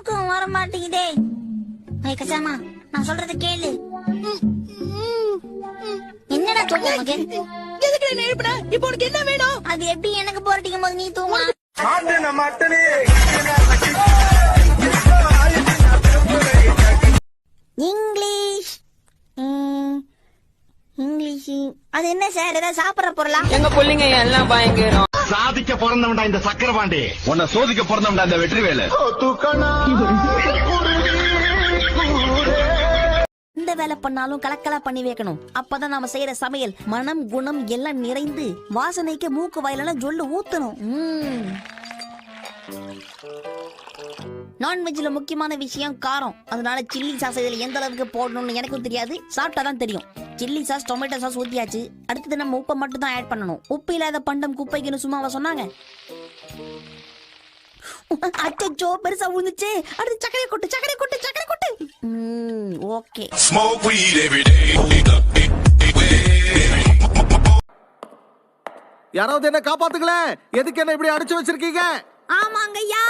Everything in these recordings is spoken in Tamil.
தூக்கம் வர மாட்டேங்குதே. கசாமா, நான் சொல்றத கேளு. என்னடா தூக்கம் உனக்கு? எதுக்கு என்ன எழுப்புற? இப்போ உனக்கு என்ன வேணும்? அது எப்படி எனக்கு போரடிக்கும் போது நீ தூங்க? இங்கிலீஷ் இங்கிலீஷ் அது என்ன சார்? ஏதாவது சாப்பிடற பொருளா? எங்க பிள்ளைங்க எல்லாம் பயங்கரம். சாதிக்க பிறந்தவன்டா இந்த சக்கரபாண்டி, உன்னை சோதிக்க பிறந்தவன்டா இந்த வெற்றிவேலு. இந்த வேலை பண்ணாலும் கலக்கலா பண்ணி வைக்கணும். அப்பதான் நாம செய்யற சமையல் மனம் குணம் எல்லாம் நிறைந்து வாசனைக்கு மூக்கு வாயிலெல்லாம் ஜொல்லு ஊத்தணும். நான்வெஜ்ல முக்கியமான விஷயம் காரம். அதனால சில்லி சாஸ் இதுல எந்த அளவுக்கு போடணும்னு எனக்கும் தெரியாது, சாப்பிட்டாதான் தெரியும். சில்லி சாஸ் டொமேட்டோ சாஸ் ஊத்தியாச்சு. அடுத்தது நம்ம உப்பை மட்டும் தான் ஆட் பண்ணணும். உப்பு இல்லாத பண்டம் குப்பைக்குன்னு சும்மாவா சொன்னாங்க? அச்சோ பெருசா விழுந்துச்சு. அடுத்து சக்கரை கொட்டு சக்கரை கொட்டு சக்கரை கொட்டு. ஓகே. யாராவது என்ன காப்பாத்துக்கல. எதுக்கு என்ன இப்படி அடிச்சு வச்சிருக்கீங்க? ஆமாங்க ஐயா,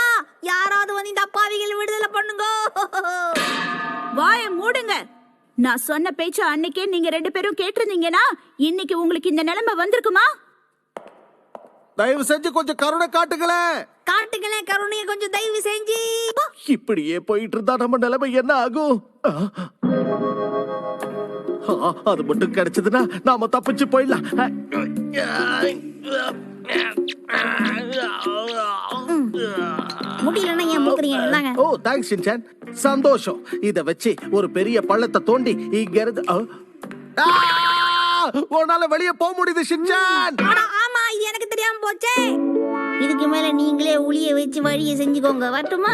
யாராவது வந்து இந்த அப்பாவிகள் விடுதலை பண்ணுங்க. வாயை மூடுங்க. நான் சொன்ன பேச்ச அன்னைக்கே நீங்க 2 பேரும் கேட்டிருந்தீங்கன்னா இன்னைக்கு உங்களுக்கு இந்த நிலைமை வந்திருக்குமா? தயவு செஞ்சு கொஞ்சம் கருணை காட்டுங்களேன். காட்டுங்களேன் கருணையை கொஞ்சம் தயவு செஞ்சு. இப்படியே போயிட்டு இருந்தா நம்ம நிலைமை என்ன ஆகும்? அது மட்டும் கிடைச்சதுன்னா நாம தப்பிச்சு போயிடலாம். முடியலன்னா ஏன் முக்குறீங்க? ஓ தேங்க்ஸ் ஷின்சான், சந்தோஷம். இத வச்சு ஒரு பெரிய பள்ளத்தை தோண்டி இங்க இருந்து உன்னால வெளியே போக முடியுது ஷின்சான். ஆமா, இது எனக்கு தெரியாம போச்சே. இதுக்கு மேல நீங்களே உளிய வச்சு வழியை செஞ்சுக்கோங்க. வரட்டுமா?